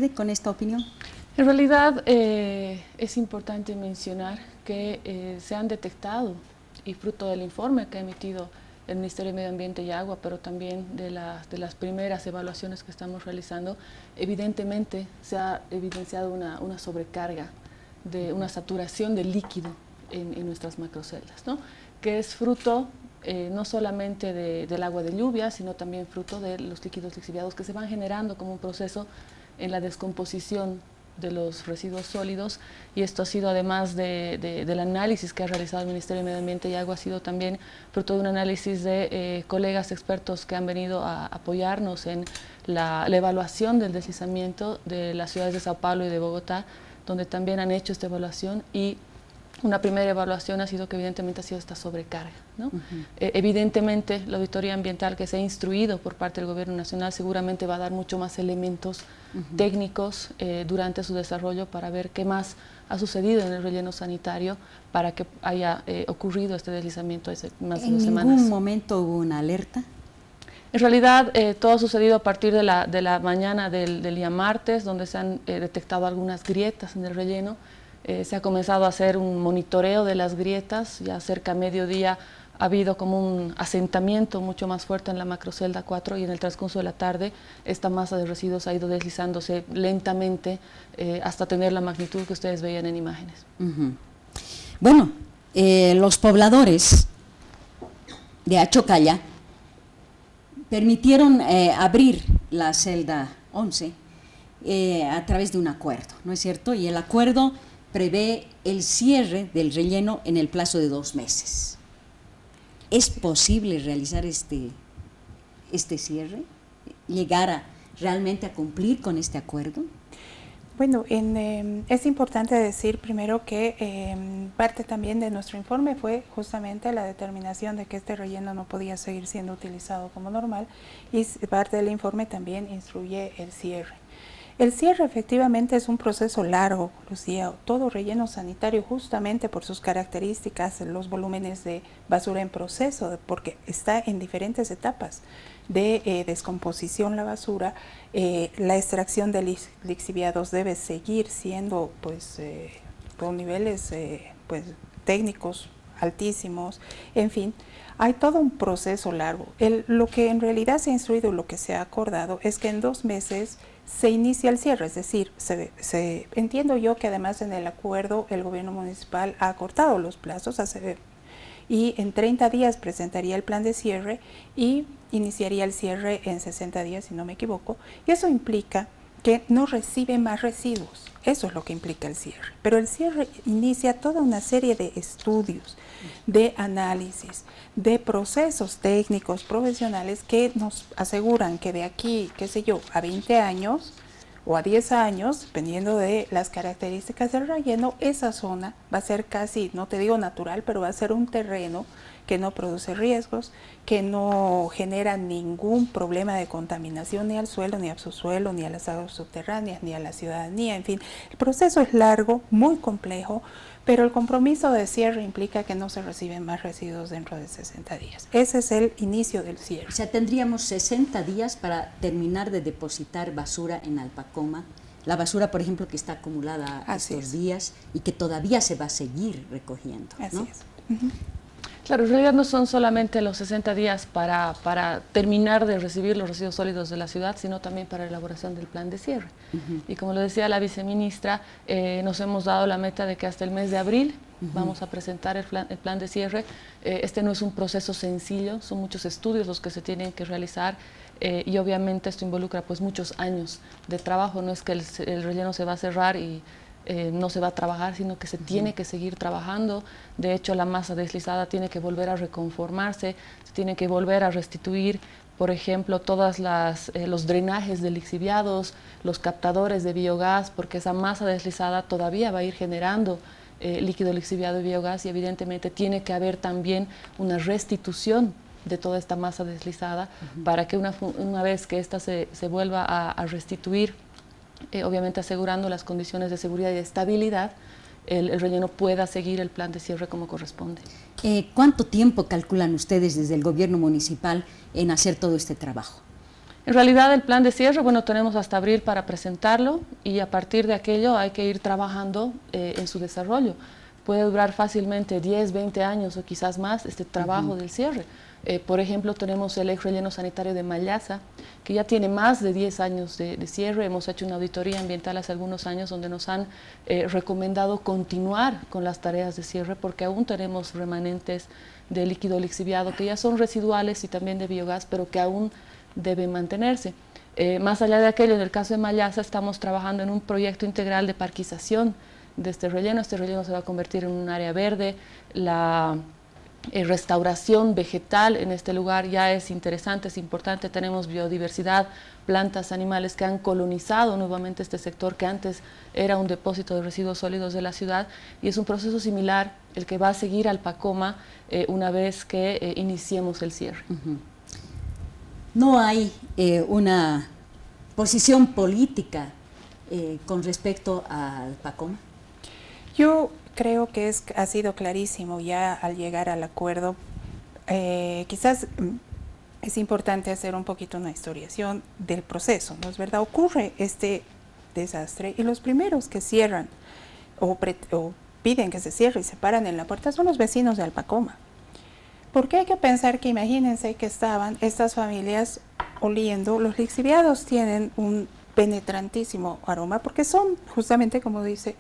coincide con esta opinión? En realidad es importante mencionar que se han detectado, y fruto del informe que ha emitido el Ministerio de Medio Ambiente y Agua, pero también de las primeras evaluaciones que estamos realizando, evidentemente se ha evidenciado una sobrecarga, una saturación de líquido en nuestras macroceldas, ¿no? Que es fruto no solamente del agua de lluvia, sino también fruto de los líquidos lixiviados que se van generando como un proceso en la descomposición de los residuos sólidos, y esto ha sido, además del análisis que ha realizado el Ministerio de Medio Ambiente y Agua, ha sido también fruto de un análisis de colegas expertos que han venido a apoyarnos en la evaluación del deslizamiento de las ciudades de Sao Paulo y de Bogotá, donde también han hecho esta evaluación, y una primera evaluación ha sido que evidentemente ha sido esta sobrecarga, ¿no? Evidentemente la auditoría ambiental que se ha instruido por parte del Gobierno Nacional seguramente va a dar mucho más elementos técnicos durante su desarrollo para ver qué más ha sucedido en el relleno sanitario para que haya ocurrido este deslizamiento hace más de 2 semanas. ¿En ningún momento hubo una alerta? En realidad todo ha sucedido a partir de la mañana del día martes, donde se han detectado algunas grietas en el relleno. Se ha comenzado a hacer un monitoreo de las grietas, ya cerca a mediodía ha habido como un asentamiento mucho más fuerte en la macrocelda 4, y en el transcurso de la tarde esta masa de residuos ha ido deslizándose lentamente hasta tener la magnitud que ustedes veían en imágenes. Bueno, los pobladores de Achocalla permitieron abrir la celda 11 a través de un acuerdo, ¿no es cierto? Y el acuerdo prevé el cierre del relleno en el plazo de 2 meses. ¿Es posible realizar este cierre? ¿Llegar realmente a cumplir con este acuerdo? Bueno, es importante decir primero que parte también de nuestro informe fue justamente la determinación de que este relleno no podía seguir siendo utilizado como normal, y parte del informe también instruye el cierre. El cierre efectivamente es un proceso largo, Lucía. Todo relleno sanitario, justamente por sus características, los volúmenes de basura en proceso, porque está en diferentes etapas de descomposición la basura, la extracción de lixiviados debe seguir siendo con niveles técnicos altísimos, en fin. Hay todo un proceso largo. Lo que en realidad se ha instruido, lo que se ha acordado, es que en 2 meses se inicia el cierre, es decir, entiendo yo que además en el acuerdo el gobierno municipal ha acortado los plazos y en 30 días presentaría el plan de cierre y iniciaría el cierre en 60 días, si no me equivoco, y eso implica que no recibe más residuos. Eso es lo que implica el cierre. Pero el cierre inicia toda una serie de estudios, de análisis, de procesos técnicos, profesionales que nos aseguran que de aquí, qué sé yo, a 20 años o a 10 años, dependiendo de las características del relleno, esa zona va a ser casi, no te digo natural, pero va a ser un terreno que no produce riesgos, que no genera ningún problema de contaminación ni al suelo, ni al subsuelo, ni a las aguas subterráneas, ni a la ciudadanía, en fin. El proceso es largo, muy complejo, pero el compromiso de cierre implica que no se reciben más residuos dentro de 60 días. Ese es el inicio del cierre. O sea, tendríamos 60 días para terminar de depositar basura en Alpacoma. La basura, por ejemplo, que está acumulada estos días y que todavía se va a seguir recogiendo, ¿no? Así es. Claro, en realidad no son solamente los 60 días para terminar de recibir los residuos sólidos de la ciudad, sino también para la elaboración del plan de cierre. Y como lo decía la viceministra, nos hemos dado la meta de que hasta el mes de abril vamos a presentar el plan de cierre. Este no es un proceso sencillo, son muchos estudios los que se tienen que realizar, y obviamente esto involucra pues muchos años de trabajo. No es que el relleno se va a cerrar y no se va a trabajar, sino que se tiene que seguir trabajando. De hecho, la masa deslizada tiene que volver a reconformarse, se tiene que volver a restituir, por ejemplo, todos los drenajes de lixiviados, los captadores de biogás, porque esa masa deslizada todavía va a ir generando líquido lixiviado y biogás, y evidentemente tiene que haber también una restitución de toda esta masa deslizada para que una vez que ésta se vuelva a restituir, obviamente asegurando las condiciones de seguridad y de estabilidad, el relleno pueda seguir el plan de cierre como corresponde. ¿Cuánto tiempo calculan ustedes desde el gobierno municipal en hacer todo este trabajo? En realidad el plan de cierre, bueno, tenemos hasta abril para presentarlo y a partir de aquello hay que ir trabajando en su desarrollo. Puede durar fácilmente 10, 20 años o quizás más este trabajo del cierre. Por ejemplo, tenemos el ex relleno sanitario de Mallasa, que ya tiene más de 10 años de cierre. Hemos hecho una auditoría ambiental hace algunos años donde nos han recomendado continuar con las tareas de cierre porque aún tenemos remanentes de líquido lixiviado que ya son residuales y también de biogás, pero que aún deben mantenerse. Más allá de aquello, en el caso de Mallasa, estamos trabajando en un proyecto integral de parquización de este relleno. Este relleno se va a convertir en un área verde. La restauración vegetal en este lugar ya es interesante, es importante. Tenemos biodiversidad, plantas, animales que han colonizado nuevamente este sector que antes era un depósito de residuos sólidos de la ciudad, y es un proceso similar el que va a seguir al Pacoma una vez que iniciemos el cierre. No hay una posición política con respecto al Pacoma. Yo creo que ha sido clarísimo ya al llegar al acuerdo. Quizás es importante hacer un poquito una historiación del proceso, ¿no es verdad? Ocurre este desastre y los primeros que cierran o piden que se cierre y se paran en la puerta son los vecinos de Alpacoma. Porque hay que pensar que imagínense que estaban estas familias oliendo, los lixiviados tienen un penetrantísimo aroma porque son justamente, como dice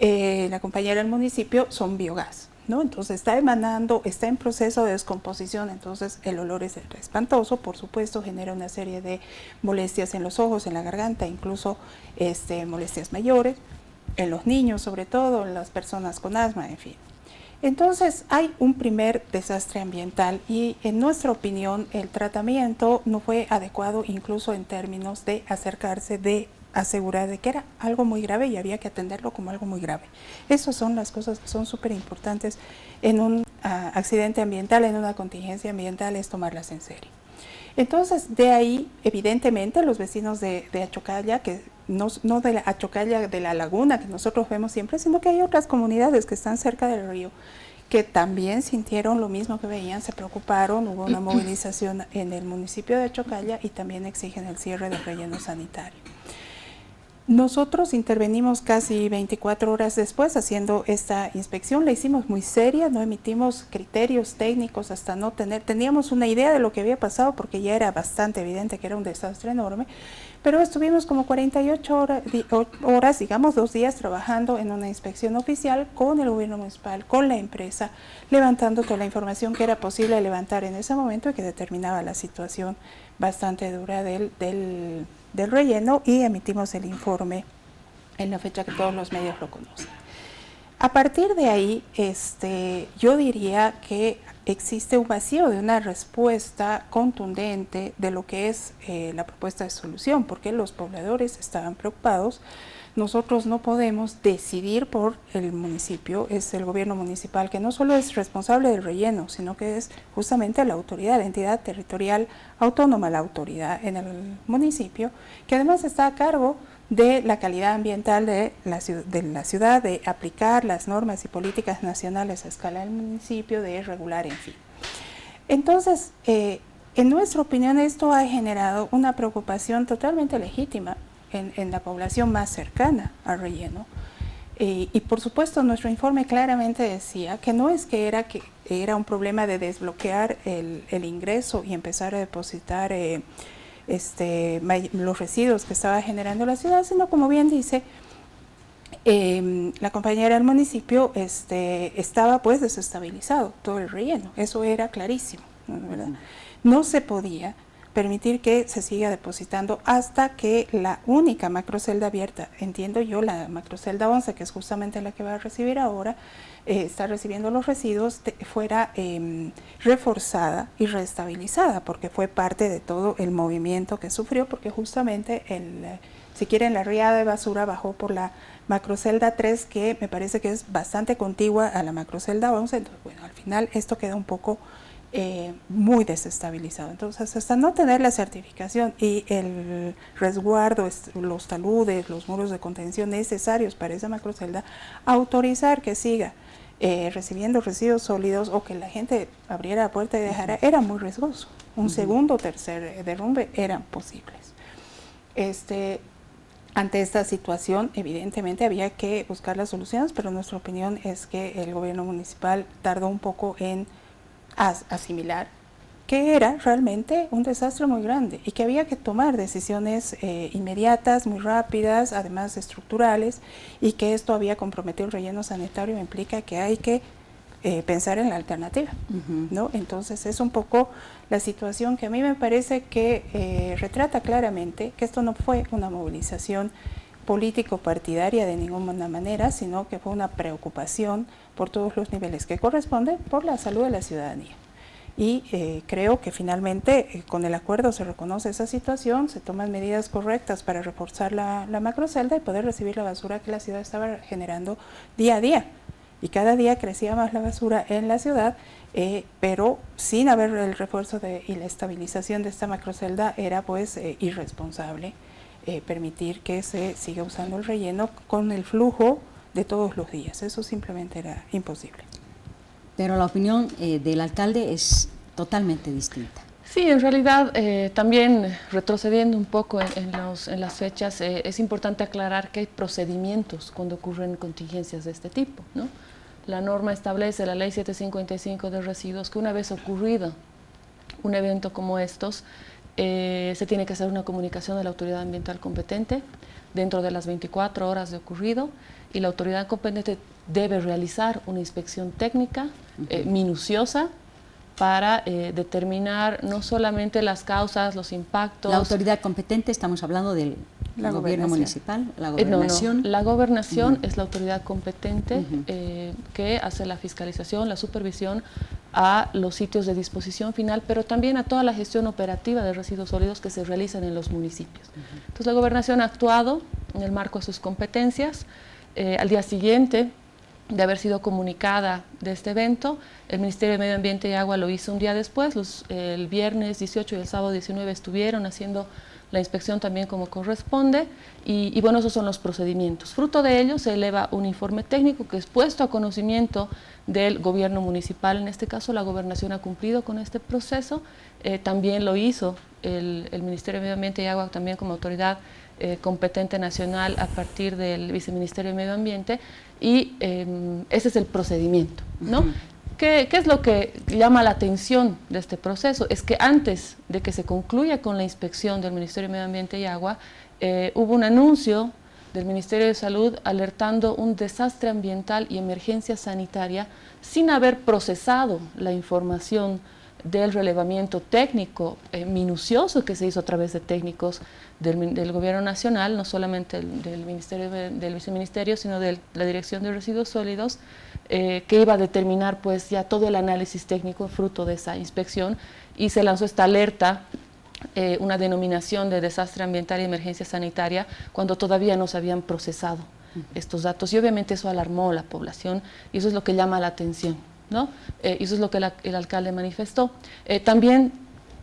la compañera del municipio, son biogás, ¿no? Entonces está emanando, está en proceso de descomposición, entonces el olor es espantoso, por supuesto genera una serie de molestias en los ojos, en la garganta, incluso molestias mayores, en los niños sobre todo, en las personas con asma, en fin. Entonces hay un primer desastre ambiental y en nuestra opinión el tratamiento no fue adecuado incluso en términos de acercarse, de asegurar de que era algo muy grave y había que atenderlo como algo muy grave. Esas son las cosas que son súper importantes en un accidente ambiental, en una contingencia ambiental, es tomarlas en serio. Entonces, de ahí, evidentemente, los vecinos de Achocalla, que no de la Achocalla de la laguna que nosotros vemos siempre, sino que hay otras comunidades que están cerca del río, que también sintieron lo mismo que veían, se preocuparon, hubo una movilización en el municipio de Achocalla y también exigen el cierre del relleno sanitario. Nosotros intervenimos casi 24 horas después haciendo esta inspección, la hicimos muy seria, no emitimos criterios técnicos hasta no teníamos una idea de lo que había pasado porque ya era bastante evidente que era un desastre enorme, pero estuvimos como 48 horas, digamos 2 días trabajando en una inspección oficial con el gobierno municipal, con la empresa, levantando toda la información que era posible levantar en ese momento y que determinaba la situación bastante dura del relleno y emitimos el informe en la fecha que todos los medios lo conocen. A partir de ahí, yo diría que existe un vacío de una respuesta contundente de lo que es la propuesta de solución, porque los pobladores estaban preocupados. Nosotros no podemos decidir por el municipio, es el gobierno municipal que no solo es responsable del relleno, sino que es justamente la autoridad, la entidad territorial autónoma, la autoridad en el municipio, que además está a cargo de la calidad ambiental de la ciudad, de aplicar las normas y políticas nacionales a escala del municipio, de regular, en fin. Entonces, en nuestra opinión, esto ha generado una preocupación totalmente legítima en la población más cercana al relleno. Y por supuesto nuestro informe claramente decía que no es que era un problema de desbloquear el ingreso y empezar a depositar los residuos que estaba generando la ciudad, sino como bien dice la compañera del municipio, estaba pues desestabilizado todo el relleno, eso era clarísimo, ¿verdad? No se podía permitir que se siga depositando hasta que la única macrocelda abierta, entiendo yo, la macrocelda 11, que es justamente la que va a recibir ahora, está recibiendo los residuos, fuera reforzada y reestabilizada, porque fue parte de todo el movimiento que sufrió, porque justamente, si quieren, la riada de basura bajó por la macrocelda 3, que me parece que es bastante contigua a la macrocelda 11, entonces, bueno, al final esto queda un poco muy desestabilizado. Entonces, hasta no tener la certificación y el resguardo, los taludes, los muros de contención necesarios para esa macrocelda, autorizar que siga recibiendo residuos sólidos o que la gente abriera la puerta y dejara, era muy riesgoso. un segundo o tercer derrumbe eran posibles. Ante esta situación, evidentemente había que buscar las soluciones, pero nuestra opinión es que el gobierno municipal tardó un poco en asimilar que era realmente un desastre muy grande y que había que tomar decisiones inmediatas, muy rápidas, además estructurales, y que esto había comprometido el relleno sanitario, implica que hay que pensar en la alternativa, ¿no? Entonces es un poco la situación que a mí me parece que retrata claramente que esto no fue una movilización político-partidaria de ninguna manera, sino que fue una preocupación por todos los niveles que corresponden por la salud de la ciudadanía. Y creo que finalmente con el acuerdo se reconoce esa situación, se toman medidas correctas para reforzar la macrocelda y poder recibir la basura que la ciudad estaba generando día a día. Y cada día crecía más la basura en la ciudad, pero sin haber el refuerzo y la estabilización de esta macrocelda era pues irresponsable permitir que se siga usando el relleno con el flujo de todos los días. Eso simplemente era imposible. Pero la opinión del alcalde es totalmente distinta. Sí, en realidad también retrocediendo un poco en las fechas, es importante aclarar que hay procedimientos cuando ocurren contingencias de este tipo, ¿no? La norma establece, la ley 755 de residuos, que una vez ocurrido un evento como estos, se tiene que hacer una comunicación de la autoridad ambiental competente dentro de las 24 horas de ocurrido, y la autoridad competente debe realizar una inspección técnica minuciosa para determinar no solamente las causas, los impactos. La autoridad competente, estamos hablando del gobierno municipal, la gobernación. No. La gobernación es la autoridad competente que hace la fiscalización, la supervisión a los sitios de disposición final, pero también a toda la gestión operativa de residuos sólidos que se realizan en los municipios. Entonces la gobernación ha actuado en el marco de sus competencias. Al día siguiente de haber sido comunicada de este evento, el Ministerio de Medio Ambiente y Agua lo hizo un día después. El viernes 18 y el sábado 19 estuvieron haciendo la inspección también como corresponde, y bueno, esos son los procedimientos. Fruto de ello se eleva un informe técnico que es puesto a conocimiento del gobierno municipal. En este caso la gobernación ha cumplido con este proceso, también lo hizo el Ministerio de Medio Ambiente y Agua también como autoridad competente nacional a partir del Viceministerio de Medio Ambiente, y ese es el procedimiento, ¿no? ¿Qué es lo que llama la atención de este proceso? Es que antes de que se concluya con la inspección del Ministerio de Medio Ambiente y Agua, hubo un anuncio del Ministerio de Salud alertando un desastre ambiental y emergencia sanitaria sin haber procesado la información del relevamiento técnico minucioso que se hizo a través de técnicos del Gobierno Nacional, no solamente del Viceministerio, sino de la Dirección de Residuos Sólidos, que iba a determinar pues ya todo el análisis técnico fruto de esa inspección, y se lanzó esta alerta, una denominación de desastre ambiental y emergencia sanitaria, cuando todavía no se habían procesado estos datos, y obviamente eso alarmó a la población, y eso es lo que llama la atención, ¿no? Y eso es lo que el alcalde manifestó. También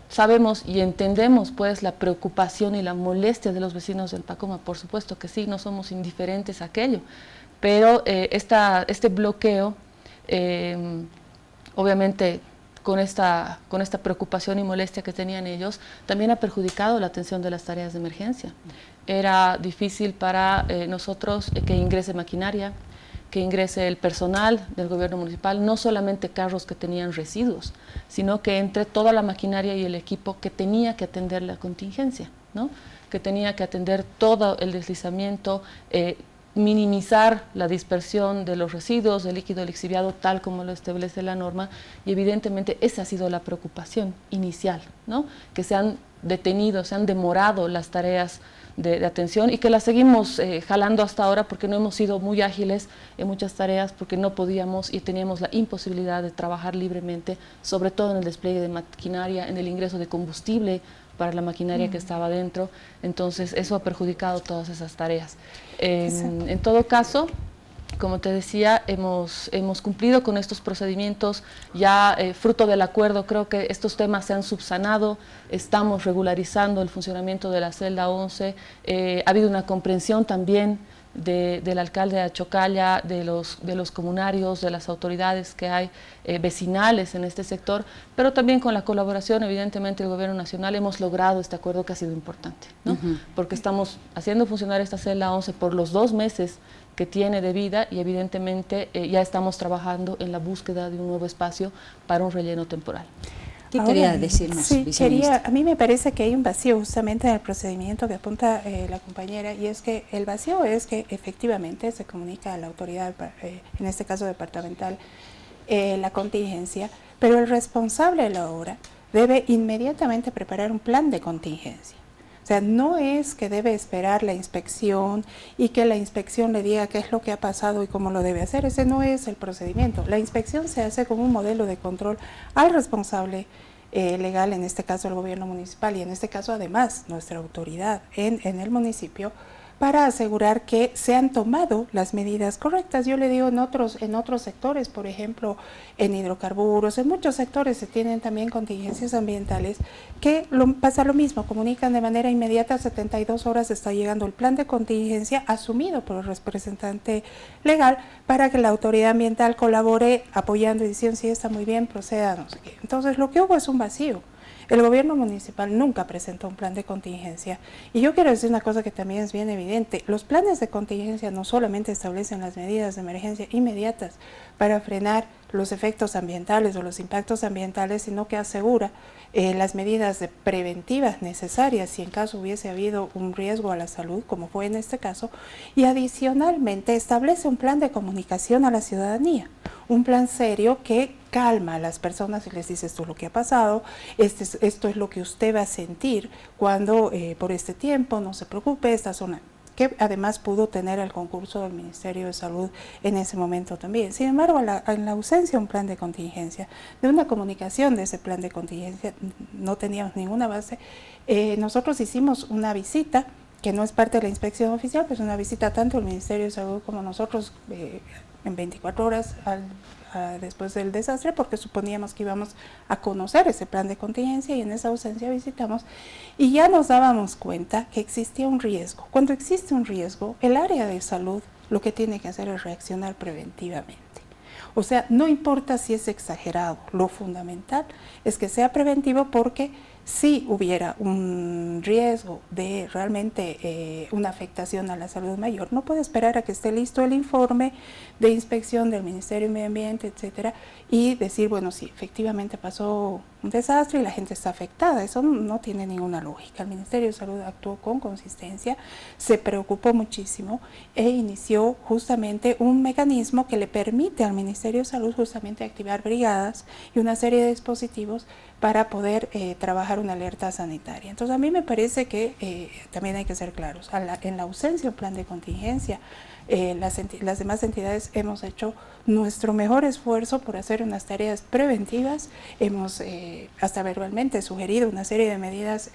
sabemos y entendemos pues la preocupación y la molestia de los vecinos del Pacoma, por supuesto que sí, no somos indiferentes a aquello, pero este bloqueo, obviamente con esta preocupación y molestia que tenían ellos, también ha perjudicado la atención de las tareas de emergencia. Era difícil para nosotros que ingrese maquinaria, que ingrese el personal del gobierno municipal, no solamente carros que tenían residuos, sino que entre toda la maquinaria y el equipo que tenía que atender la contingencia, ¿no? Que tenía que atender todo el deslizamiento, minimizar la dispersión de los residuos, del líquido lixiviado, tal como lo establece la norma, y evidentemente esa ha sido la preocupación inicial, ¿no? Que se han detenido, se han demorado las tareas de atención, y que las seguimos jalando hasta ahora porque no hemos sido muy ágiles en muchas tareas, porque no podíamos y teníamos la imposibilidad de trabajar libremente, sobre todo en el despliegue de maquinaria, en el ingreso de combustible para la maquinaria que estaba dentro. Entonces eso ha perjudicado todas esas tareas. En todo caso, como te decía, hemos cumplido con estos procedimientos, ya fruto del acuerdo. Creo que estos temas se han subsanado, estamos regularizando el funcionamiento de la celda 11, ha habido una comprensión también del alcalde de Achocalla, de los comunarios, de las autoridades que hay vecinales en este sector, pero también con la colaboración evidentemente del gobierno nacional hemos logrado este acuerdo que ha sido importante, ¿no? Porque estamos haciendo funcionar esta celda 11 por los 2 meses que tiene de vida y evidentemente ya estamos trabajando en la búsqueda de un nuevo espacio para un relleno temporal. ¿Qué quería decirnos, viceministra? A mí me parece que hay un vacío justamente en el procedimiento que apunta la compañera, y es que el vacío es que efectivamente se comunica a la autoridad, en este caso departamental, la contingencia, pero el responsable de la obra debe inmediatamente preparar un plan de contingencia. O sea, no es que debe esperar la inspección y que la inspección le diga qué es lo que ha pasado y cómo lo debe hacer. Ese no es el procedimiento. La inspección se hace como un modelo de control al responsable legal, en este caso el gobierno municipal, y en este caso además nuestra autoridad en el municipio, para asegurar que se han tomado las medidas correctas. Yo le digo en otros sectores, por ejemplo, en hidrocarburos, en muchos sectores se tienen también contingencias ambientales que pasa lo mismo, comunican de manera inmediata, 72 horas está llegando el plan de contingencia asumido por el representante legal para que la autoridad ambiental colabore apoyando y diciendo, sí, está muy bien, proceda, no sé qué. Entonces lo que hubo es un vacío. El gobierno municipal nunca presentó un plan de contingencia. Y yo quiero decir una cosa que también es bien evidente. Los planes de contingencia no solamente establecen las medidas de emergencia inmediatas para frenar los efectos ambientales o los impactos ambientales, sino que asegura las medidas preventivas necesarias si en caso hubiese habido un riesgo a la salud, como fue en este caso, y adicionalmente establece un plan de comunicación a la ciudadanía, un plan serio que calma a las personas y les dice esto es lo que ha pasado, esto es lo que usted va a sentir cuando por este tiempo, no se preocupe, esta zona, que además pudo tener el concurso del Ministerio de Salud en ese momento también. Sin embargo, en la ausencia de un plan de contingencia, de una comunicación de ese plan de contingencia, no teníamos ninguna base. Nosotros hicimos una visita, que no es parte de la inspección oficial, pues una visita tanto al Ministerio de Salud como nosotros en 24 horas después del desastre, porque suponíamos que íbamos a conocer ese plan de contingencia, y en esa ausencia visitamos y ya nos dábamos cuenta que existía un riesgo. Cuando existe un riesgo, el área de salud lo que tiene que hacer es reaccionar preventivamente. O sea, no importa si es exagerado, lo fundamental es que sea preventivo, porque si hubiera un riesgo de realmente una afectación a la salud mayor, no puede esperar a que esté listo el informe de inspección del Ministerio de Medio Ambiente, etcétera, y decir, bueno, sí, efectivamente pasó un desastre y la gente está afectada. Eso no tiene ninguna lógica. El Ministerio de Salud actuó con consistencia, se preocupó muchísimo e inició justamente un mecanismo que le permite al Ministerio de Salud justamente activar brigadas y una serie de dispositivos para poder trabajar una alerta sanitaria. Entonces a mí me parece que también hay que ser claros, en la ausencia de un plan de contingencia, las demás entidades hemos hecho nuestro mejor esfuerzo por hacer unas tareas preventivas, hemos hasta verbalmente sugerido una serie de medidas,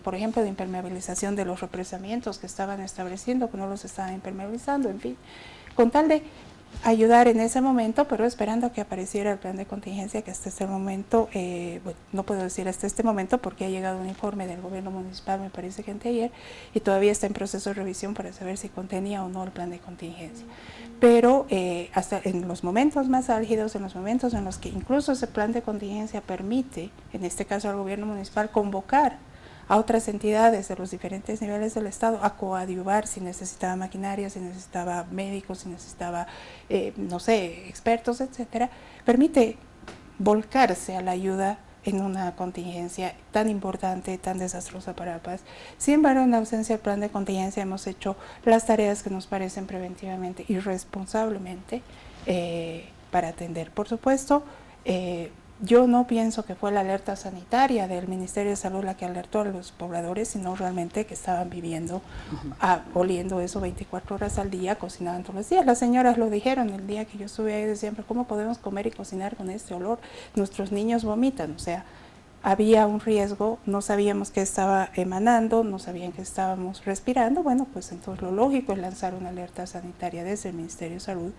por ejemplo, de impermeabilización de los represamientos que estaban estableciendo, que no los estaban impermeabilizando, en fin, con tal de ayudar en ese momento, pero esperando que apareciera el plan de contingencia, que hasta este momento, bueno, no puedo decir hasta este momento porque ha llegado un informe del gobierno municipal, me parece que anteayer, y todavía está en proceso de revisión para saber si contenía o no el plan de contingencia. Pero hasta en los momentos más álgidos, en los momentos en los que incluso ese plan de contingencia permite, en este caso al gobierno municipal, convocar a otras entidades de los diferentes niveles del Estado a coadyuvar si necesitaba maquinaria, si necesitaba médicos, si necesitaba, no sé, expertos, etcétera, permite volcarse a la ayuda en una contingencia tan importante, tan desastrosa para La Paz. Sin embargo, en ausencia del plan de contingencia hemos hecho las tareas que nos parecen preventivamente y responsablemente para atender. Por supuesto, yo no pienso que fue la alerta sanitaria del Ministerio de Salud la que alertó a los pobladores, sino realmente que estaban viviendo, oliendo eso 24 horas al día, cocinando todos los días. Las señoras lo dijeron el día que yo estuve ahí, decían, pero ¿cómo podemos comer y cocinar con este olor? Nuestros niños vomitan, o sea, había un riesgo, no sabíamos qué estaba emanando, no sabían que estábamos respirando. Bueno, pues entonces lo lógico es lanzar una alerta sanitaria desde el Ministerio de Salud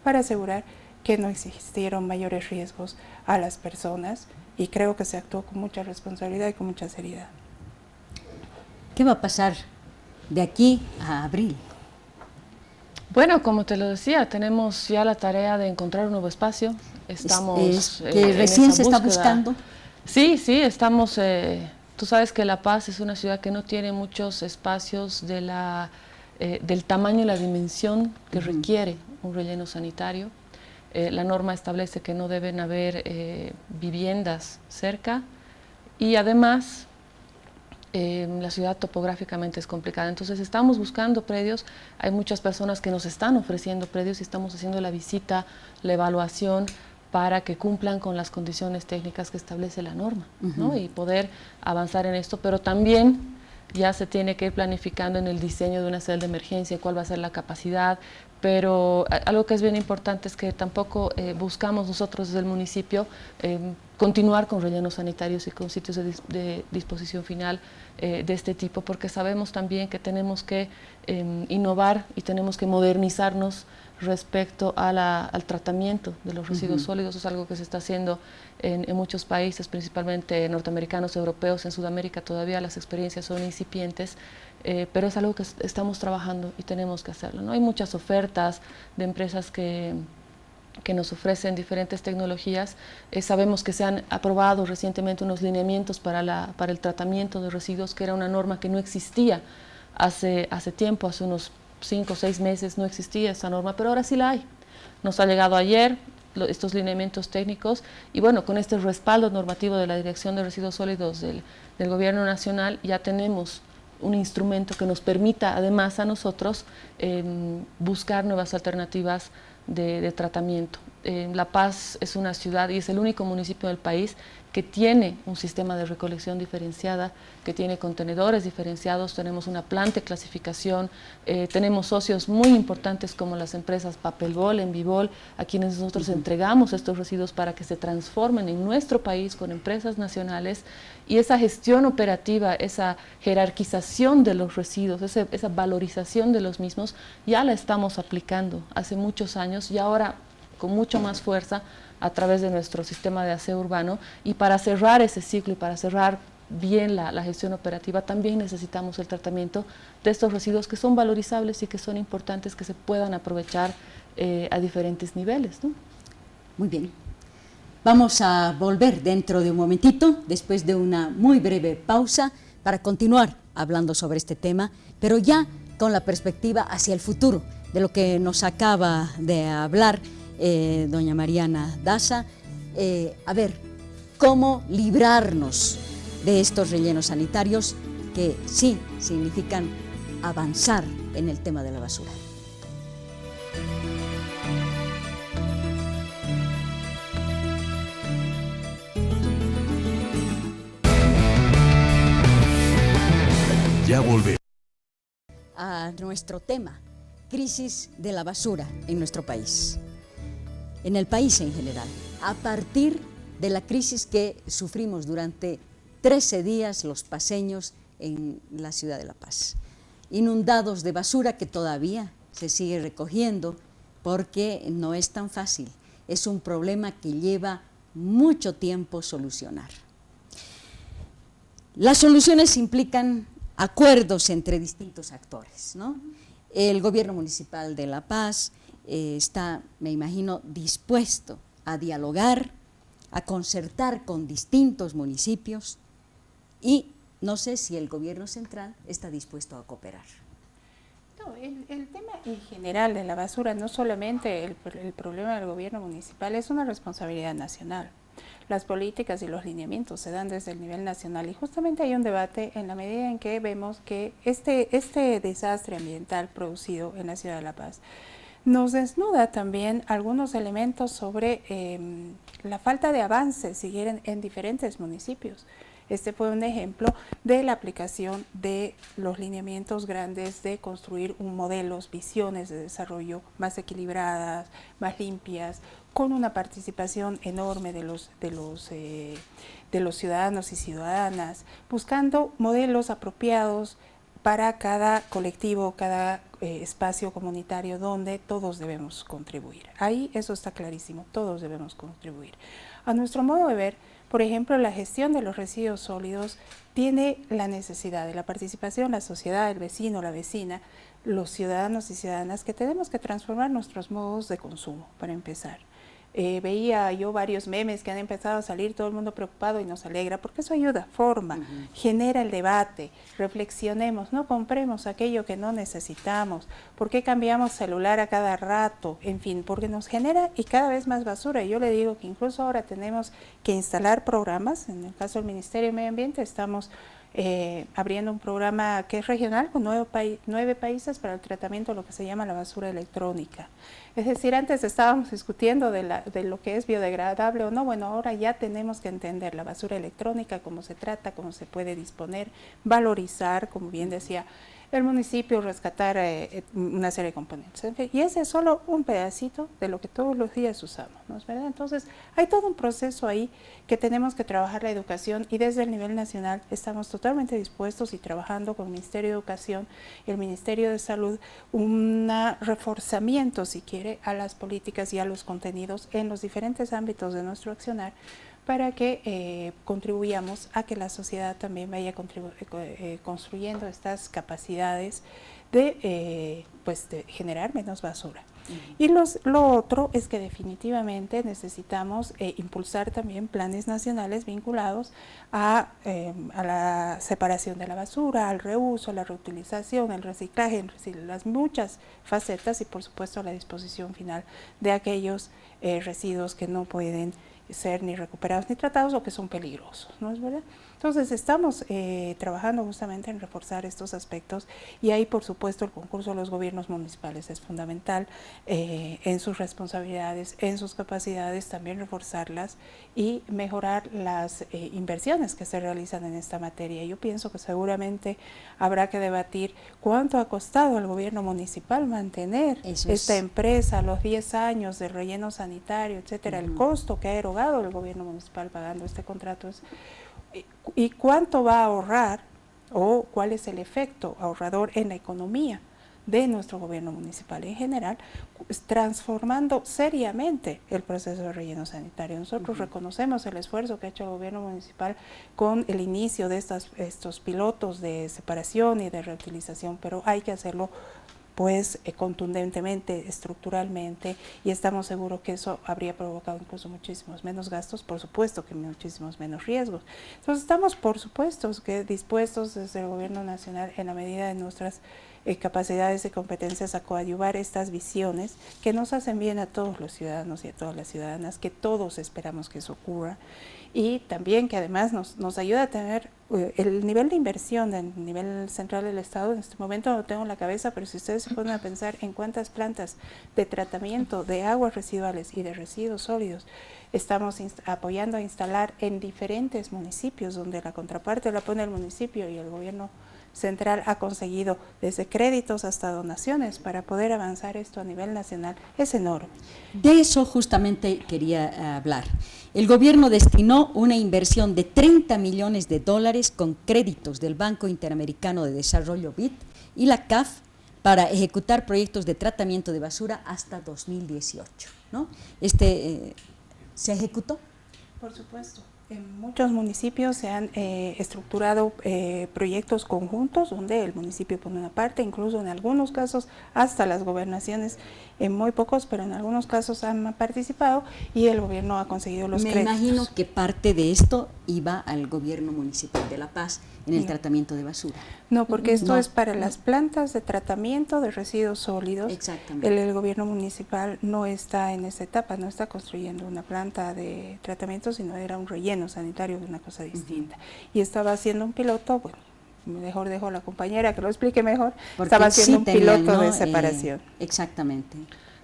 para asegurar que no existieron mayores riesgos a las personas, y creo que se actuó con mucha responsabilidad y con mucha seriedad. ¿Qué va a pasar de aquí a abril? Bueno, como te lo decía, tenemos ya la tarea de encontrar un nuevo espacio. Estamos que recién se está buscando. Sí, sí, estamos. Tú sabes que La Paz es una ciudad que no tiene muchos espacios del tamaño y la dimensión que requiere un relleno sanitario. La norma establece que no deben haber viviendas cerca y además la ciudad topográficamente es complicada, entonces estamos buscando predios, hay muchas personas que nos están ofreciendo predios y estamos haciendo la visita, la evaluación para que cumplan con las condiciones técnicas que establece la norma, ¿no? Y poder avanzar en esto, pero también ya se tiene que ir planificando en el diseño de una celda de emergencia, cuál va a ser la capacidad, pero algo que es bien importante es que tampoco buscamos nosotros desde el municipio continuar con rellenos sanitarios y con sitios de disposición final de este tipo, porque sabemos también que tenemos que innovar y tenemos que modernizarnos respecto al tratamiento de los residuos sólidos. Es algo que se está haciendo en muchos países, principalmente norteamericanos, europeos. En Sudamérica todavía las experiencias son incipientes, pero es algo que estamos trabajando y tenemos que hacerlo, ¿no? Hay muchas ofertas de empresas que nos ofrecen diferentes tecnologías. Sabemos que se han aprobado recientemente unos lineamientos para el tratamiento de residuos, que era una norma que no existía hace tiempo, hace unos 5 o 6 meses no existía esa norma, pero ahora sí la hay. Nos ha llegado ayer estos lineamientos técnicos y bueno, con este respaldo normativo de la Dirección de Residuos Sólidos del Gobierno Nacional ya tenemos un instrumento que nos permita además a nosotros buscar nuevas alternativas de tratamiento. La Paz es una ciudad y es el único municipio del país que tiene un sistema de recolección diferenciada, que tiene contenedores diferenciados, tenemos una planta de clasificación, tenemos socios muy importantes como las empresas Papelbol, Envibol, a quienes nosotros entregamos estos residuos para que se transformen en nuestro país con empresas nacionales, y esa gestión operativa, esa jerarquización de los residuos, esa valorización de los mismos, ya la estamos aplicando hace muchos años y ahora con mucho más fuerza a través de nuestro sistema de aseo urbano, y para cerrar ese ciclo y para cerrar bien la gestión operativa también necesitamos el tratamiento de estos residuos que son valorizables y que son importantes que se puedan aprovechar a diferentes niveles, ¿no? Muy bien. Vamos a volver dentro de un momentito, después de una muy breve pausa, para continuar hablando sobre este tema, pero ya con la perspectiva hacia el futuro, de lo que nos acaba de hablar doña Mariana Daza. A ver, cómo librarnos de estos rellenos sanitarios que sí significan avanzar en el tema de la basura. Ya volvemos a nuestro tema, crisis de la basura en nuestro país, en el país en general, a partir de la crisis que sufrimos durante 13 días los paceños en la ciudad de La Paz, inundados de basura que todavía se sigue recogiendo porque no es tan fácil, es un problema que lleva mucho tiempo solucionar. Las soluciones implican acuerdos entre distintos actores, ¿no? El gobierno municipal de La Paz está, me imagino, dispuesto a dialogar, a concertar con distintos municipios, y no sé si el gobierno central está dispuesto a cooperar. No, el tema en general de la basura, no solamente el problema del gobierno municipal, es una responsabilidad nacional. Las políticas y los lineamientos se dan desde el nivel nacional y justamente hay un debate en la medida en que vemos que este desastre ambiental producido en la ciudad de La Paz nos desnuda también algunos elementos sobre la falta de avance en diferentes municipios. Este fue un ejemplo de la aplicación de los lineamientos grandes de construir modelos, visiones de desarrollo más equilibradas, más limpias, con una participación enorme de los ciudadanos y ciudadanas, buscando modelos apropiados para cada colectivo, cada espacio comunitario donde todos debemos contribuir. Ahí eso está clarísimo, todos debemos contribuir. A nuestro modo de ver, Por ejemplo, la gestión de los residuos sólidos tiene la necesidad de la participación, la sociedad, el vecino, la vecina, los ciudadanos y ciudadanas, que tenemos que transformar nuestros modos de consumo, para empezar. Veía yo varios memes que han empezado a salir, todo el mundo preocupado, y nos alegra, porque eso ayuda, forma, genera el debate, reflexionemos, no compremos aquello que no necesitamos, ¿por qué cambiamos celular a cada rato? En fin, porque nos genera y cada vez más basura. Yo le digo que incluso ahora tenemos que instalar programas, en el caso del Ministerio de Medio Ambiente estamos abriendo un programa que es regional con 9 países para el tratamiento de lo que se llama la basura electrónica. Es decir, antes estábamos discutiendo de lo que es biodegradable o no. Bueno, ahora ya tenemos que entender la basura electrónica, cómo se trata, cómo se puede disponer, valorizar, como bien decía el municipio, rescatar una serie de componentes. Y ese es solo un pedacito de lo que todos los días usamos, ¿no es verdad? Entonces, hay todo un proceso ahí que tenemos que trabajar la educación, y desde el nivel nacional estamos totalmente dispuestos y trabajando con el Ministerio de Educación y el Ministerio de Salud un reforzamiento, si quiere, a las políticas y a los contenidos en los diferentes ámbitos de nuestro accionar, para que contribuyamos a que la sociedad también vaya construyendo estas capacidades de generar menos basura. Y lo otro es que definitivamente necesitamos impulsar también planes nacionales vinculados a la separación de la basura, al reuso, a la reutilización, el reciclaje, las muchas facetas, y por supuesto a la disposición final de aquellos residuos que no pueden ser ni recuperados ni tratados o que son peligrosos, ¿no es verdad? Entonces estamos trabajando justamente en reforzar estos aspectos, y ahí por supuesto el concurso de los gobiernos municipales es fundamental en sus responsabilidades, en sus capacidades, también reforzarlas y mejorar las inversiones que se realizan en esta materia. Yo pienso que seguramente habrá que debatir cuánto ha costado al gobierno municipal mantener esta empresa, los 10 años de relleno sanitario, etcétera, el costo que ha erogado el gobierno municipal pagando este contrato y cuánto va a ahorrar, o cuál es el efecto ahorrador en la economía de nuestro gobierno municipal en general, transformando seriamente el proceso de relleno sanitario. Nosotros reconocemos el esfuerzo que ha hecho el gobierno municipal con el inicio de estos pilotos de separación y de reutilización, pero hay que hacerlo contundentemente, estructuralmente, y estamos seguros que eso habría provocado incluso muchísimos menos gastos, por supuesto que muchísimos menos riesgos. Entonces estamos por supuesto que dispuestos desde el gobierno nacional, en la medida de nuestras capacidades y competencias, a coadyuvar estas visiones que nos hacen bien a todos los ciudadanos y a todas las ciudadanas, que todos esperamos que eso ocurra, y también que además nos ayuda a tener el nivel de inversión del nivel central del Estado. En este momento no lo tengo en la cabeza, pero si ustedes se ponen a pensar en cuántas plantas de tratamiento de aguas residuales y de residuos sólidos estamos apoyando a instalar en diferentes municipios, donde la contraparte la pone el municipio y el gobierno central ha conseguido desde créditos hasta donaciones para poder avanzar esto a nivel nacional, es enorme. De eso justamente quería hablar. El gobierno destinó una inversión de $30 millones con créditos del Banco Interamericano de Desarrollo BID y la CAF para ejecutar proyectos de tratamiento de basura hasta 2018, ¿no? ¿Se ejecutó? Por supuesto. En muchos municipios se han estructurado proyectos conjuntos donde el municipio pone una parte, incluso en algunos casos hasta las gobernaciones, en muy pocos, pero en algunos casos han participado y el gobierno ha conseguido los créditos. Me imagino que parte de esto iba al gobierno municipal de La Paz en el tratamiento de basura. No, porque esto es para las plantas de tratamiento de residuos sólidos. Exactamente. El gobierno municipal no está en esa etapa, no está construyendo una planta de tratamiento, sino era un relleno sanitario de una cosa distinta. Y estaba haciendo un piloto, bueno, mejor dejo a la compañera que lo explique mejor, porque estaba haciendo un piloto de separación. Exactamente.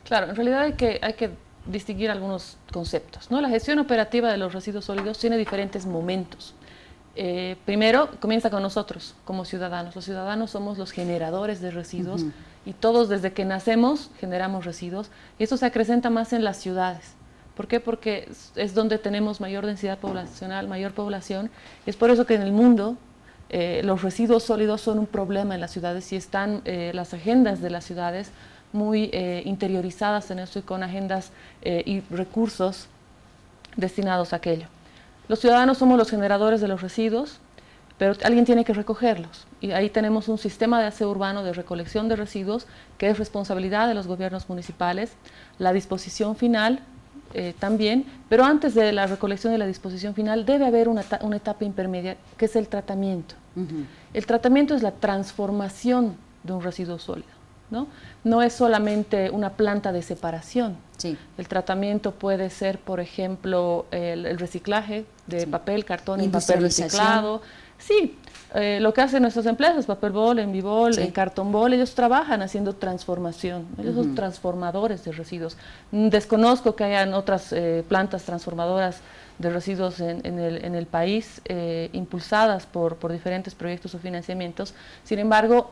Claro, en realidad hay que distinguir algunos conceptos, ¿no? La gestión operativa de los residuos sólidos tiene diferentes momentos. Primero, comienza con nosotros como ciudadanos. Los ciudadanos somos los generadores de residuos y todos desde que nacemos generamos residuos, y eso se acrecenta más en las ciudades. ¿Por qué? Porque es donde tenemos mayor densidad poblacional, mayor población, y es por eso que en el mundo los residuos sólidos son un problema en las ciudades, y están las agendas de las ciudades muy interiorizadas en eso, y con agendas y recursos destinados a aquello. Los ciudadanos somos los generadores de los residuos, pero alguien tiene que recogerlos. Y ahí tenemos un sistema de aseo urbano de recolección de residuos que es responsabilidad de los gobiernos municipales. La disposición final también, pero antes de la recolección y la disposición final debe haber una etapa intermedia que es el tratamiento. El tratamiento es la transformación de un residuo sólido, ¿no? No es solamente una planta de separación. Sí. El tratamiento puede ser, por ejemplo, el reciclaje de papel, cartón en papel reciclado. Sí, lo que hacen nuestras empresas, Papel Bol, Envibol, Cartón Bol, ellos trabajan haciendo transformación, ellos son transformadores de residuos. Desconozco que hayan otras plantas transformadoras de residuos en el país, impulsadas por diferentes proyectos o financiamientos. Sin embargo,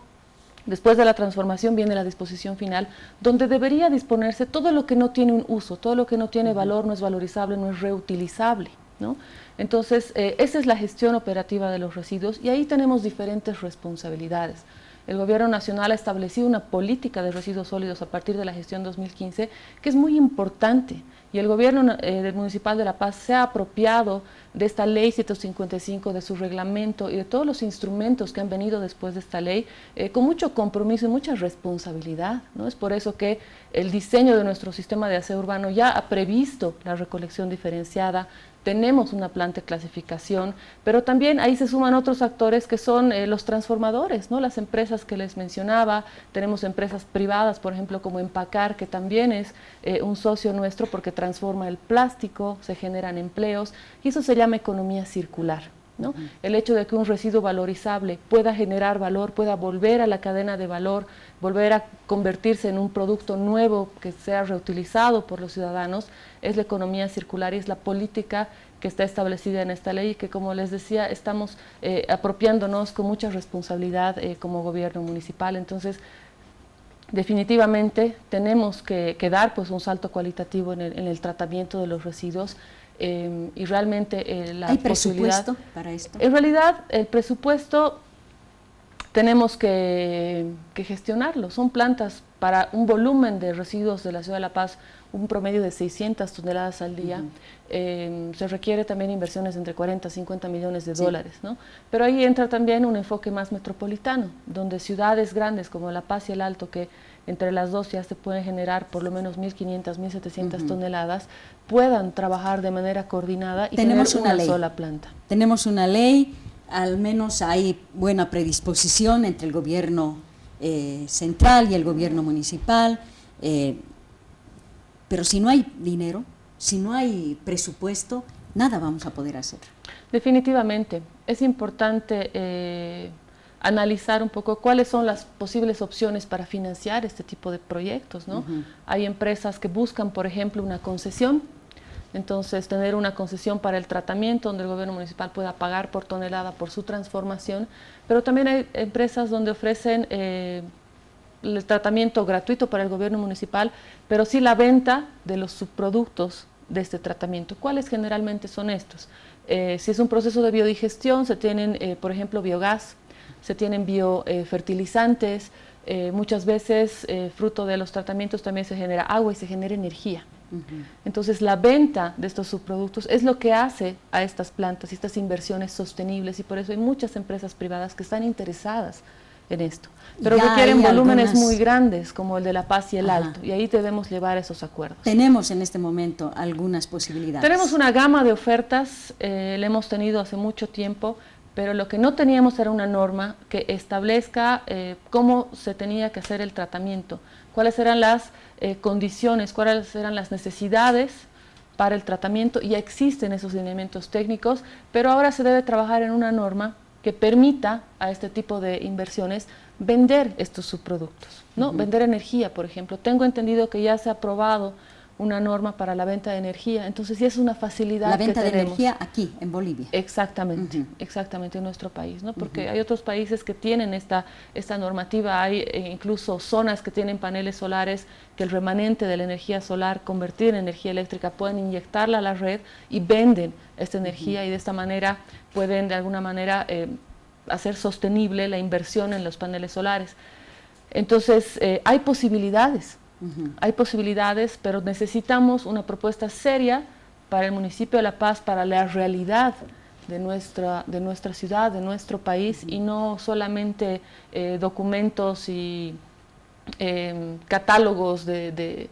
después de la transformación viene la disposición final, donde debería disponerse todo lo que no tiene un uso, todo lo que no tiene valor, no es valorizable, no es reutilizable, ¿no? Entonces, esa es la gestión operativa de los residuos y ahí tenemos diferentes responsabilidades. El Gobierno Nacional ha establecido una política de residuos sólidos a partir de la gestión 2015 que es muy importante y el Gobierno Municipal de La Paz se ha apropiado de esta ley 755, de su reglamento y de todos los instrumentos que han venido después de esta ley con mucho compromiso y mucha responsabilidad, ¿no? Es por eso que el diseño de nuestro sistema de aseo urbano ya ha previsto la recolección diferenciada. Tenemos una planta de clasificación, pero también ahí se suman otros actores que son los transformadores, ¿no? Las empresas que les mencionaba, tenemos empresas privadas, por ejemplo, como Empacar, que también es un socio nuestro porque transforma el plástico, se generan empleos, y eso se llama economía circular, ¿no? El hecho de que un residuo valorizable pueda generar valor, pueda volver a la cadena de valor, volver a convertirse en un producto nuevo que sea reutilizado por los ciudadanos, es la economía circular y es la política que está establecida en esta ley y que, como les decía, estamos apropiándonos con mucha responsabilidad como gobierno municipal. Entonces, definitivamente tenemos que dar pues, un salto cualitativo en el tratamiento de los residuos. Y realmente la ¿Hay presupuesto para esto? En realidad el presupuesto tenemos que gestionarlo. Son plantas para un volumen de residuos de la ciudad de La Paz, un promedio de 600 toneladas al día. Se requiere también inversiones entre 40 y 50 millones de dólares, ¿no? Pero ahí entra también un enfoque más metropolitano, donde ciudades grandes como La Paz y El Alto, que entre las dos ya se pueden generar por lo menos 1.500, 1.700 toneladas, puedan trabajar de manera coordinada y tener una sola planta. Tenemos una ley, al menos hay buena predisposición entre el gobierno central y el gobierno municipal, pero si no hay dinero, si no hay presupuesto, nada vamos a poder hacer. Definitivamente, es importante analizar un poco cuáles son las posibles opciones para financiar este tipo de proyectos, ¿no? Hay empresas que buscan, por ejemplo, una concesión, entonces tener una concesión para el tratamiento donde el gobierno municipal pueda pagar por tonelada por su transformación, pero también hay empresas donde ofrecen el tratamiento gratuito para el gobierno municipal, pero sí la venta de los subproductos de este tratamiento. ¿Cuáles generalmente son estos? Si es un proceso de biodigestión, se tienen, por ejemplo, biogás, se tienen biofertilizantes, muchas veces fruto de los tratamientos también se genera agua y se genera energía. Entonces la venta de estos subproductos es lo que hace a estas plantas y estas inversiones sostenibles, y por eso hay muchas empresas privadas que están interesadas en esto, pero requieren volúmenes muy grandes como el de La Paz y El Alto, y ahí debemos llevar esos acuerdos. Tenemos en este momento algunas posibilidades. Tenemos una gama de ofertas, la hemos tenido hace mucho tiempo, pero lo que no teníamos era una norma que establezca cómo se tenía que hacer el tratamiento, cuáles eran las condiciones, cuáles eran las necesidades para el tratamiento. Ya existen esos lineamientos técnicos, pero ahora se debe trabajar en una norma que permita a este tipo de inversiones vender estos subproductos, ¿no? Vender energía, por ejemplo. Tengo entendido que ya se ha aprobado una norma para la venta de energía, entonces sí es una facilidad que tenemos. La venta de energía aquí, en Bolivia. Exactamente, exactamente, en nuestro país, ¿no? Porque hay otros países que tienen esta normativa, hay incluso zonas que tienen paneles solares, que el remanente de la energía solar, convertir en energía eléctrica, pueden inyectarla a la red y venden esta energía, y de esta manera pueden de alguna manera hacer sostenible la inversión en los paneles solares. Entonces hay posibilidades. Hay posibilidades, pero necesitamos una propuesta seria para el municipio de La Paz, para la realidad de nuestra ciudad, de nuestro país, y no solamente documentos y catálogos de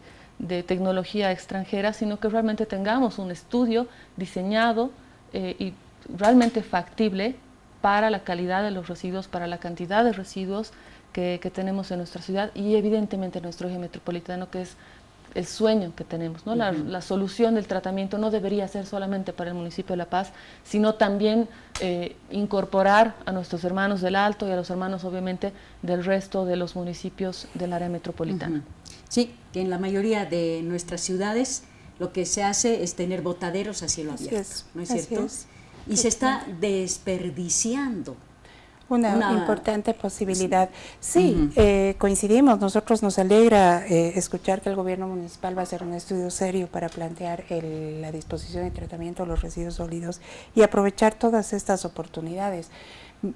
tecnología extranjera, sino que realmente tengamos un estudio diseñado y realmente factible para la calidad de los residuos, para la cantidad de residuos que tenemos en nuestra ciudad y evidentemente en nuestro eje metropolitano, que es el sueño que tenemos, ¿no? La solución del tratamiento no debería ser solamente para el municipio de La Paz, sino también incorporar a nuestros hermanos del Alto y a los hermanos, obviamente, del resto de los municipios del área metropolitana. Sí, que en la mayoría de nuestras ciudades lo que se hace es tener botaderos a cielo abierto, ¿no es cierto? Y se está desperdiciando una importante posibilidad. Sí, coincidimos. Nosotros nos alegra escuchar que el gobierno municipal va a hacer un estudio serio para plantear la disposición y tratamiento de los residuos sólidos y aprovechar todas estas oportunidades.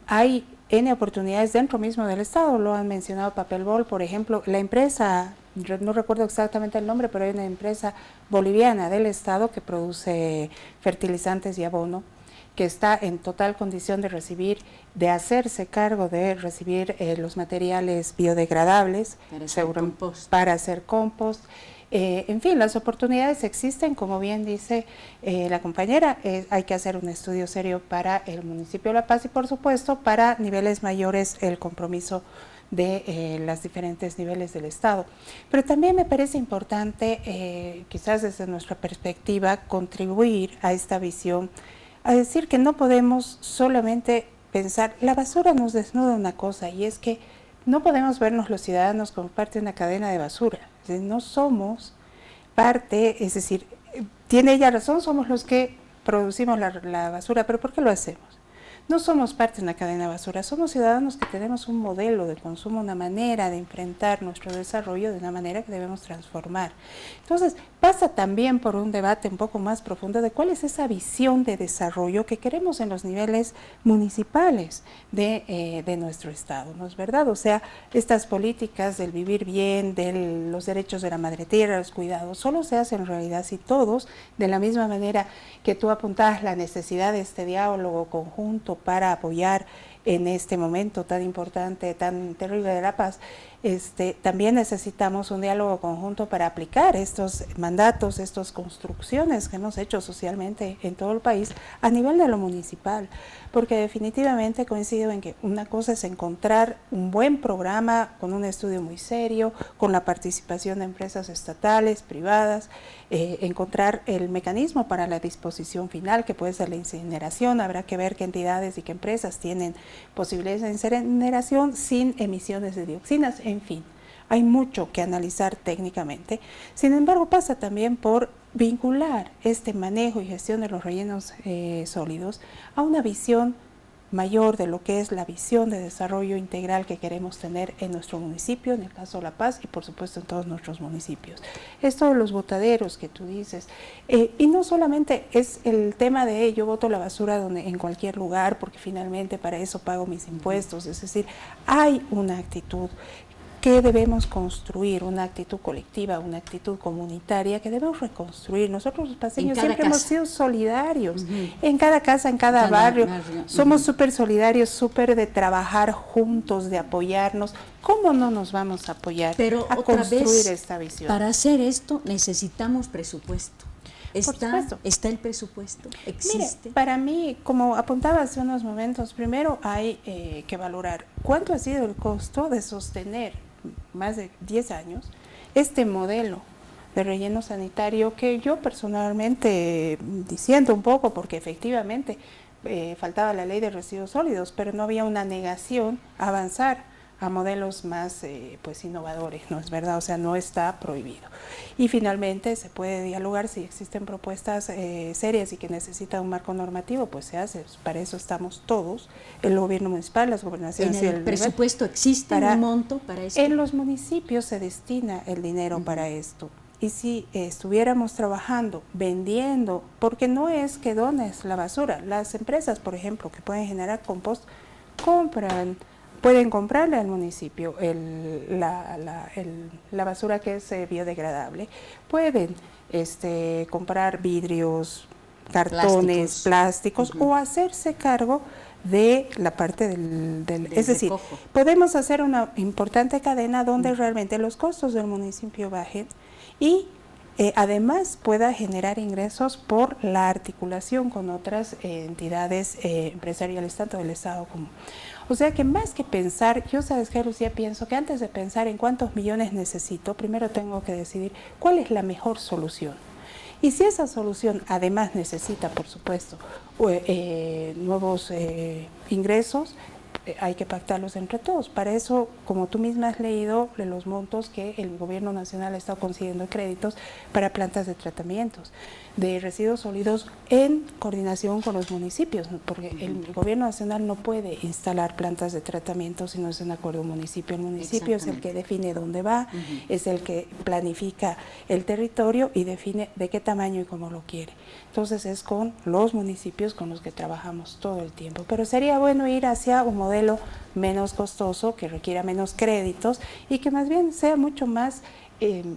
Hay N oportunidades dentro mismo del Estado, lo han mencionado Papelbol, por ejemplo, la empresa, no recuerdo exactamente el nombre, pero hay una empresa boliviana del Estado que produce fertilizantes y abono, que está en total condición de recibir, de hacerse cargo de recibir los materiales biodegradables para hacer compost. En fin, las oportunidades existen, como bien dice la compañera, hay que hacer un estudio serio para el municipio de La Paz y por supuesto para niveles mayores el compromiso de los diferentes niveles del Estado. Pero también me parece importante, quizás desde nuestra perspectiva, contribuir a esta visión, a decir que no podemos solamente pensar, la basura nos desnuda una cosa, y es que no podemos vernos los ciudadanos como parte de una cadena de basura. Es decir, no somos parte, es decir, tiene ella razón, somos los que producimos la basura, pero ¿por qué lo hacemos? No somos parte de una cadena de basura, somos ciudadanos que tenemos un modelo de consumo, una manera de enfrentar nuestro desarrollo de una manera que debemos transformar. Entonces, pasa también por un debate un poco más profundo de cuál es esa visión de desarrollo que queremos en los niveles municipales de nuestro Estado, ¿no es verdad? O sea, estas políticas del vivir bien, de los derechos de la madre tierra, los cuidados, solo se hacen en realidad si todos, de la misma manera que tú apuntabas la necesidad de este diálogo conjunto para apoyar en este momento tan importante, tan terrible de La Paz, también necesitamos un diálogo conjunto para aplicar estos mandatos, estas construcciones que hemos hecho socialmente en todo el país a nivel de lo municipal, porque definitivamente coincido en que una cosa es encontrar un buen programa con un estudio muy serio, con la participación de empresas estatales, privadas, encontrar el mecanismo para la disposición final, que puede ser la incineración. Habrá que ver qué entidades y qué empresas tienen posibilidades de incineración sin emisiones de dioxinas, en fin. Hay mucho que analizar técnicamente. Sin embargo, pasa también por vincular este manejo y gestión de los rellenos sólidos a una visión mayor de lo que es la visión de desarrollo integral que queremos tener en nuestro municipio, en el caso de La Paz y por supuesto en todos nuestros municipios. Esto de los botaderos que tú dices, y no solamente es el tema de yo boto la basura en cualquier lugar porque finalmente para eso pago mis impuestos, es decir, hay una actitud que debemos construir, una actitud colectiva, una actitud comunitaria que debemos reconstruir. Nosotros los paseños siempre hemos sido solidarios, en cada casa, en cada barrio, somos súper solidarios, súper de trabajar juntos, de apoyarnos. ¿Cómo no nos vamos a apoyar a construir esta visión? Para hacer esto necesitamos presupuesto. ¿Está el presupuesto? ¿Existe? Mire, para mí, como apuntaba hace unos momentos, primero hay que valorar cuánto ha sido el costo de sostener más de 10 años este modelo de relleno sanitario que yo personalmente disiento un poco porque efectivamente faltaba la ley de residuos sólidos, pero no había una negación a avanzar a modelos más pues innovadores, ¿no es verdad? O sea, no está prohibido. Y finalmente se puede dialogar si existen propuestas serias y que necesitan un marco normativo, pues se hace. Para eso estamos todos, el gobierno municipal, las gobernaciones. ¿En el presupuesto existe un monto para esto? En los municipios se destina el dinero para esto. Y si estuviéramos trabajando, vendiendo, porque no es que dones la basura, las empresas, por ejemplo, que pueden generar compost, pueden comprarle al municipio la basura que es biodegradable, pueden comprar vidrios, cartones, plásticos, o hacerse cargo de la parte es decir, podemos hacer una importante cadena donde realmente los costos del municipio bajen y además pueda generar ingresos por la articulación con otras entidades empresariales, tanto del Estado como... O sea que más que pensar, yo sabes que Lucía, pienso que antes de pensar en cuántos millones necesito, primero tengo que decidir cuál es la mejor solución. Y si esa solución además necesita, por supuesto, nuevos ingresos, hay que pactarlos entre todos. Para eso, como tú misma has leído, de los montos que el gobierno nacional ha estado consiguiendo créditos para plantas de tratamientos de residuos sólidos en coordinación con los municipios, porque el gobierno nacional no puede instalar plantas de tratamiento si no es un acuerdo municipio. El municipio es el que define dónde va, es el que planifica el territorio y define de qué tamaño y cómo lo quiere. Entonces es con los municipios con los que trabajamos todo el tiempo. Pero sería bueno ir hacia un modelo menos costoso, que requiera menos créditos y que más bien sea mucho más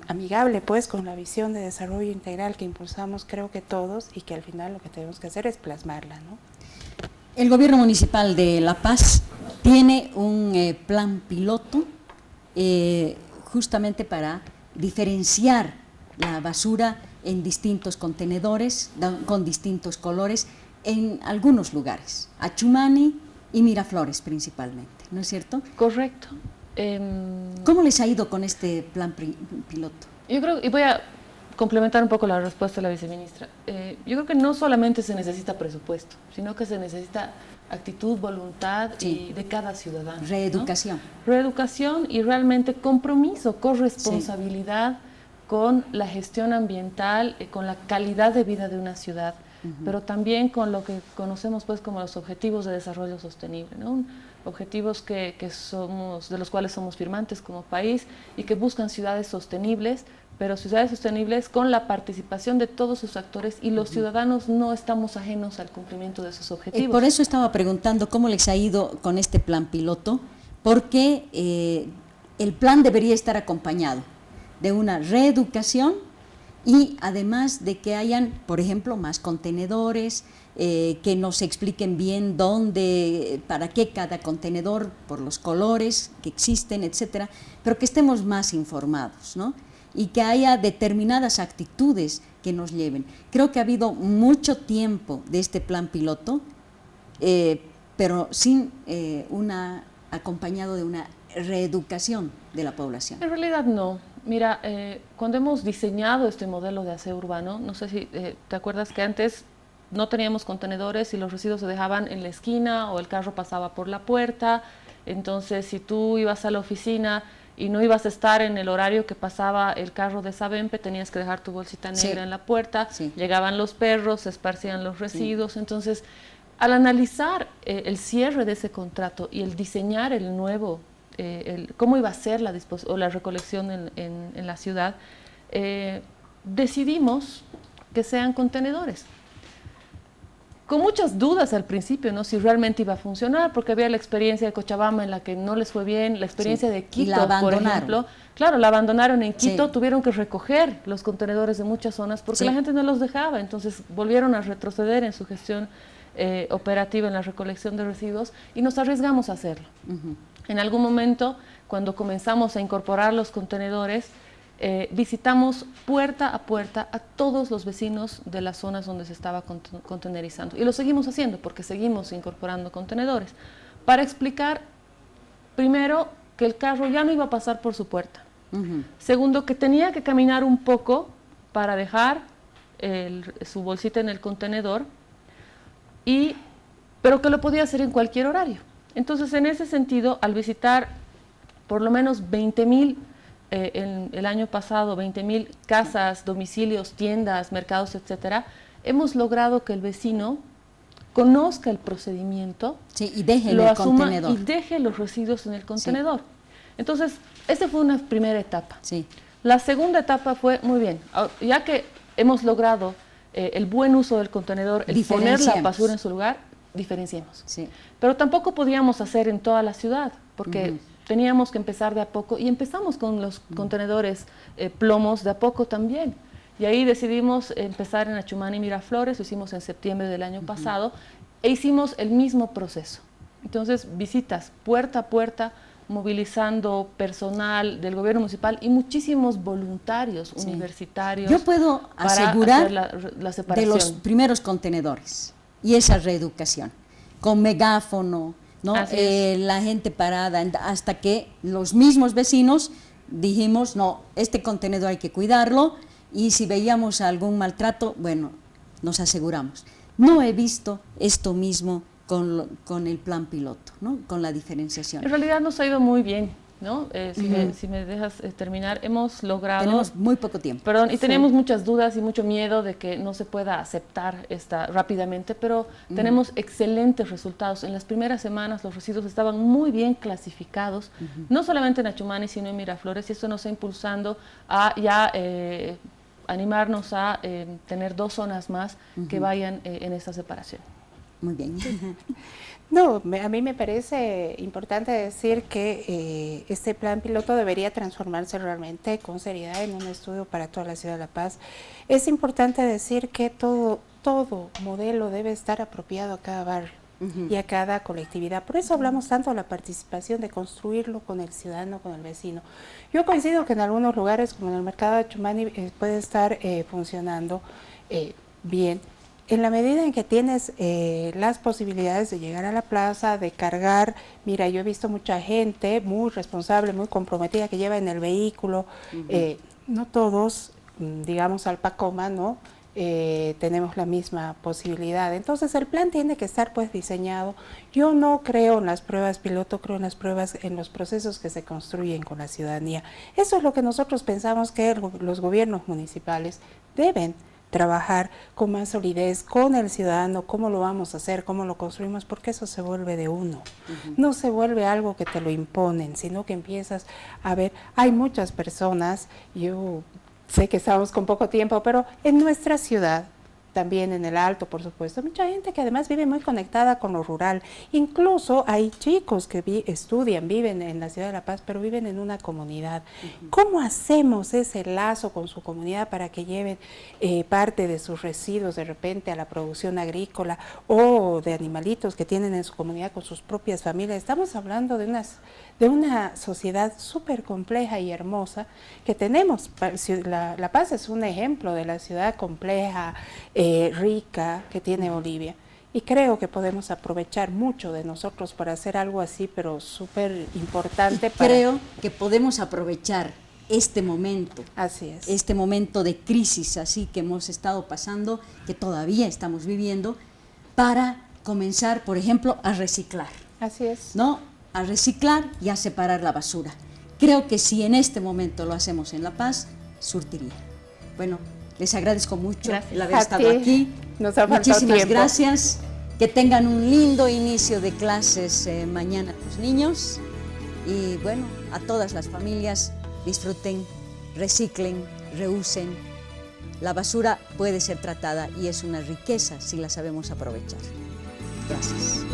amigable pues con la visión de desarrollo integral que impulsamos creo que todos, y que al final lo que tenemos que hacer es plasmarla, ¿no? El gobierno municipal de La Paz tiene un plan piloto justamente para diferenciar la basura en distintos contenedores con distintos colores en algunos lugares, Achumani y Miraflores principalmente, ¿no es cierto? Correcto. ¿Cómo les ha ido con este plan piloto? Yo creo, y voy a complementar un poco la respuesta de la viceministra, yo creo que no solamente se necesita presupuesto, sino que se necesita actitud, voluntad y de cada ciudadano. Reeducación. ¿No? Reeducación y realmente compromiso, corresponsabilidad con la gestión ambiental, con la calidad de vida de una ciudad, pero también con lo que conocemos pues como los objetivos de desarrollo sostenible, ¿no? Objetivos de los cuales somos firmantes como país y que buscan ciudades sostenibles, pero ciudades sostenibles con la participación de todos sus actores, y los ciudadanos no estamos ajenos al cumplimiento de esos objetivos. Por eso estaba preguntando cómo les ha ido con este plan piloto, porque el plan debería estar acompañado de una reeducación y además de que hayan, por ejemplo, más contenedores, que nos expliquen bien dónde, para qué cada contenedor, por los colores que existen, etcétera, pero que estemos más informados, ¿no? Y que haya determinadas actitudes que nos lleven. Creo que ha habido mucho tiempo de este plan piloto, pero sin acompañado de una reeducación de la población. En realidad no. Mira, cuando hemos diseñado este modelo de aseo urbano, no sé si te acuerdas que antes no teníamos contenedores y los residuos se dejaban en la esquina o el carro pasaba por la puerta. Entonces, si tú ibas a la oficina y no ibas a estar en el horario que pasaba el carro de Sabempe, tenías que dejar tu bolsita negra en la puerta, llegaban los perros, se esparcían los residuos. Entonces, al analizar el cierre de ese contrato y el diseñar el nuevo, cómo iba a ser la recolección en la ciudad, decidimos que sean contenedores. Con muchas dudas al principio, ¿no? Si realmente iba a funcionar, porque había la experiencia de Cochabamba en la que no les fue bien, la experiencia de Quito, por ejemplo. Claro, la abandonaron en Quito, tuvieron que recoger los contenedores de muchas zonas porque la gente no los dejaba, entonces volvieron a retroceder en su gestión operativa en la recolección de residuos y nos arriesgamos a hacerlo. En algún momento, cuando comenzamos a incorporar los contenedores, visitamos puerta a puerta a todos los vecinos de las zonas donde se estaba contenerizando. Y lo seguimos haciendo porque seguimos incorporando contenedores para explicar, primero, que el carro ya no iba a pasar por su puerta. Segundo, que tenía que caminar un poco para dejar su bolsita en el contenedor, pero que lo podía hacer en cualquier horario. Entonces, en ese sentido, al visitar por lo menos 20,000 en el año pasado, 20,000 casas, domicilios, tiendas, mercados, etcétera, hemos logrado que el vecino conozca el procedimiento, y deje lo el asuma contenedor. Y deje los residuos en el contenedor. Entonces, esa fue una primera etapa. La segunda etapa fue, muy bien, ya que hemos logrado el buen uso del contenedor, el poner la basura en su lugar, diferenciemos. Pero tampoco podíamos hacer en toda la ciudad, porque teníamos que empezar de a poco, y empezamos con los contenedores plomos de a poco también. Y ahí decidimos empezar en Achumani y Miraflores, lo hicimos en septiembre del año pasado, e hicimos el mismo proceso. Entonces, visitas puerta a puerta, movilizando personal del gobierno municipal y muchísimos voluntarios universitarios. Yo puedo asegurar la separación de los primeros contenedores y esa reeducación, con megáfono, ¿no? La gente parada, hasta que los mismos vecinos dijimos, no, este contenedor hay que cuidarlo, y si veíamos algún maltrato, bueno, nos aseguramos. No he visto esto mismo con el plan piloto, ¿no? Con la diferenciación. En realidad nos ha ido muy bien, ¿no? Si me dejas terminar, hemos logrado... Tenemos muy poco tiempo. Perdón, y teníamos muchas dudas y mucho miedo de que no se pueda aceptar rápidamente, pero tenemos excelentes resultados. En las primeras semanas los residuos estaban muy bien clasificados, no solamente en Achumani, sino en Miraflores, y eso nos está impulsando a ya animarnos a tener 2 zonas más que vayan en esta separación. Muy bien. No, a mí me parece importante decir que este plan piloto debería transformarse realmente con seriedad en un estudio para toda la ciudad de La Paz. Es importante decir que todo modelo debe estar apropiado a cada barrio y a cada colectividad. Por eso hablamos tanto de la participación, de construirlo con el ciudadano, con el vecino. Yo coincido que en algunos lugares, como en el mercado de Achumani, puede estar funcionando bien. En la medida en que tienes las posibilidades de llegar a la plaza, de cargar, mira, yo he visto mucha gente muy responsable, muy comprometida, que lleva en el vehículo, no todos, digamos, al Pacoma, ¿no? Tenemos la misma posibilidad. Entonces el plan tiene que estar pues diseñado. Yo no creo en las pruebas piloto, creo en las pruebas, en los procesos que se construyen con la ciudadanía. Eso es lo que nosotros pensamos que los gobiernos municipales deben trabajar con más solidez con el ciudadano, cómo lo vamos a hacer, cómo lo construimos, porque eso se vuelve de uno. No se vuelve algo que te lo imponen, sino que empiezas a ver, hay muchas personas, yo sé que estamos con poco tiempo, pero en nuestra ciudad, también en el Alto, por supuesto, mucha gente que además vive muy conectada con lo rural. Incluso hay chicos que estudian, viven en la ciudad de La Paz, pero viven en una comunidad. ¿Cómo hacemos ese lazo con su comunidad para que lleven parte de sus residuos de repente a la producción agrícola o de animalitos que tienen en su comunidad con sus propias familias? Estamos hablando de una sociedad súper compleja y hermosa que tenemos. La Paz es un ejemplo de la ciudad compleja, rica que tiene Bolivia, y creo que podemos aprovechar mucho de nosotros para hacer algo así, pero súper importante. Creo que podemos aprovechar este momento, así es, este momento de crisis así que hemos estado pasando, que todavía estamos viviendo, para comenzar, por ejemplo, a reciclar. Así es. ¿No? A reciclar y a separar la basura. Creo que si en este momento lo hacemos en La Paz, surtiría. Bueno, les agradezco mucho el haber estado aquí. Muchísimas gracias. Que tengan un lindo inicio de clases mañana los niños. Y bueno, a todas las familias, disfruten, reciclen, reusen. La basura puede ser tratada y es una riqueza si la sabemos aprovechar. Gracias.